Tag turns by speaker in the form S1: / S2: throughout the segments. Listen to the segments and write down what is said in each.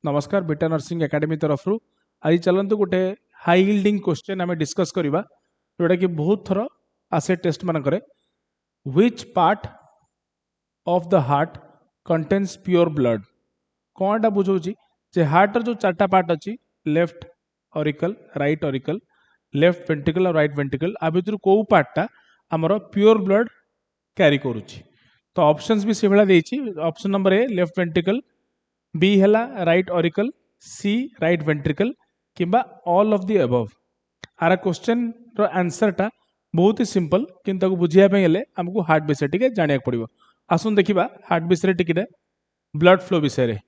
S1: नमस्कार beta nursing academy तरफ आज चलतु गोटे हाई यील्डिंग क्वेश्चन आम डिस्कस करवा जोटा कि बहुत थर आसे टेस्ट मानक which part of the heart contains pure blood कौनटा बुझाऊँ जे हार्टर जो चार्टा पार्ट अच्छी left auricle right auricle left ventricle और राइट वेंट्रिकल आ भर कौ पार्टा आमर प्योर ब्लड कैरी करुच्ची। तो ऑप्शंस भी से भाया option number A left ventricle, B है right auricle, C right ventricle किंबा ऑल ऑफ द अबव। आर क्वेश्चन रो आंसर टा बहुत ही सिंपल किंतु बुझापी आमको हार्ट विषय टी जाना पड़ो। आसुन देखा हार्ट विषय टिके ब्लड फ्लो विषय।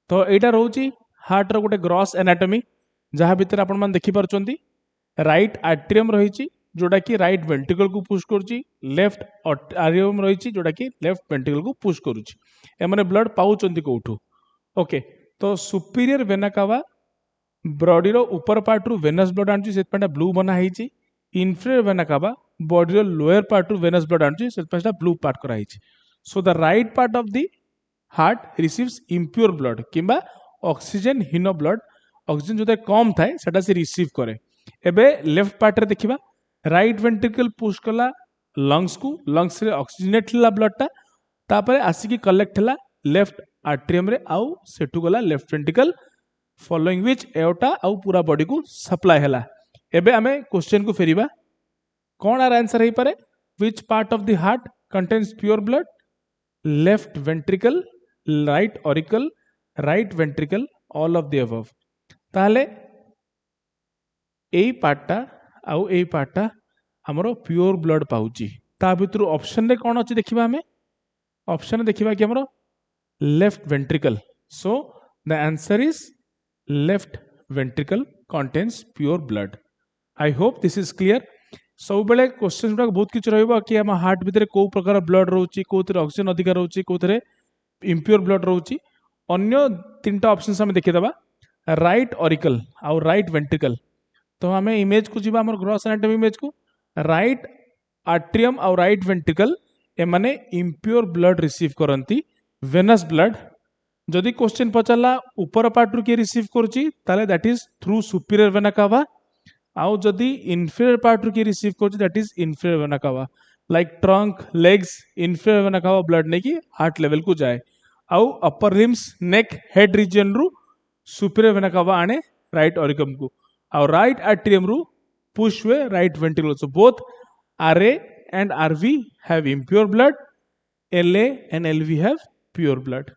S1: तो यहाँ रोचे हार्ट रो गोटे ग्रॉस एनाटॉमी जहाँ भितर आपण मैंने देखिपुंट राइट आट्रियम रही जोटा कि राइट वेंट्रिकल को पुश करुच्ची, लेफ्ट आट्रियम रही जोटा कि लेफ्ट वेंट्रिकल को पुश करुच्ची। एमाने ब्लड पाउचंती कोठू। ओके तो सुपीरियर वेना कावा बॉडी रो ऊपर पार्ट रु वेनस ब्लड आनुची से ब्लू बना है। इनफीरियर वेना कावा बॉडी रो लोअर पार्ट रु वेनस ब्लड आनुची से ब्लू पार्ट करा है। So the right part of the heart receives impure blood किंबा ऑक्सीजन हीन ब्लड। ऑक्सीजन जो कम थाए सेटा से रिसीव करे। एबे लेफ्ट पार्ट रे देखिबा राइट वेंट्रिकल पुश कला लंग्स को, लंग्स रे ऑक्सीजनेट हला ब्लड टा तापरे आसिकी कलेक्ट हला लेफ्ट आट्रियम रे आउ सेटू गला left ventricle following which aorta आउ पूरा बॉडी को सप्लाई हला। एबे आमे क्वेश्चन को फेरिबा कौन आर आंसर हे पारे which part of the heart contains pure blood left ventricle, right auricle, right ventricle, all of the above. ताहले एई पार्टटा आउ एई पार्टटा हमरो प्योर ब्लड पाउची। ता भितर ऑप्शन रे कौन अछि देखिबा हमें ऑप्शन देखिबा कि हमरो left ventricle. So the answer is left ventricle contains pure blood. I hope this is clear. सब बेले क्वेश्चन गुड़ा बहुत किछ रहइबो कि हम हार्ट भितर को प्रकार ब्लड रोची, कोथरे ऑक्सीजन अधिक रोची, कोथरे इम्प्योर ब्लड रोची। अन्य तीनटा ऑप्शंस हम देखि दबा राइट ऑरिकल आउ राइट वेंट्रिकल। तो हमें इमेज को जीवा हमर ग्रॉस एनाटॉमी इमेज को राइट आट्रियम आउ राइट वेंट्रिकल ए माने इम्प्योर ब्लड रिसीव करंती वेनस ब्लड। जदि क्वेश्चन पचारा ऊपर पार्ट रु किए रिसीव करुच्ची ताले that is through superior vena cava. आउ जदि इनफीरियर पार्ट रु किए रिसीव करुच्ची that is inferior vena cava. Like trunk, legs, inferior vena cava blood नहीं कि हार्ट लेवल को जाए। आउ अपर लिम्स, नेक, हेड रीजन रु सुपीरियर वेना कावा आने राइट ऑरिकम को। आउ राइट आट्रियम रु push way right ventricle. So both RA and RV have impure blood, LA and LV have pure blood.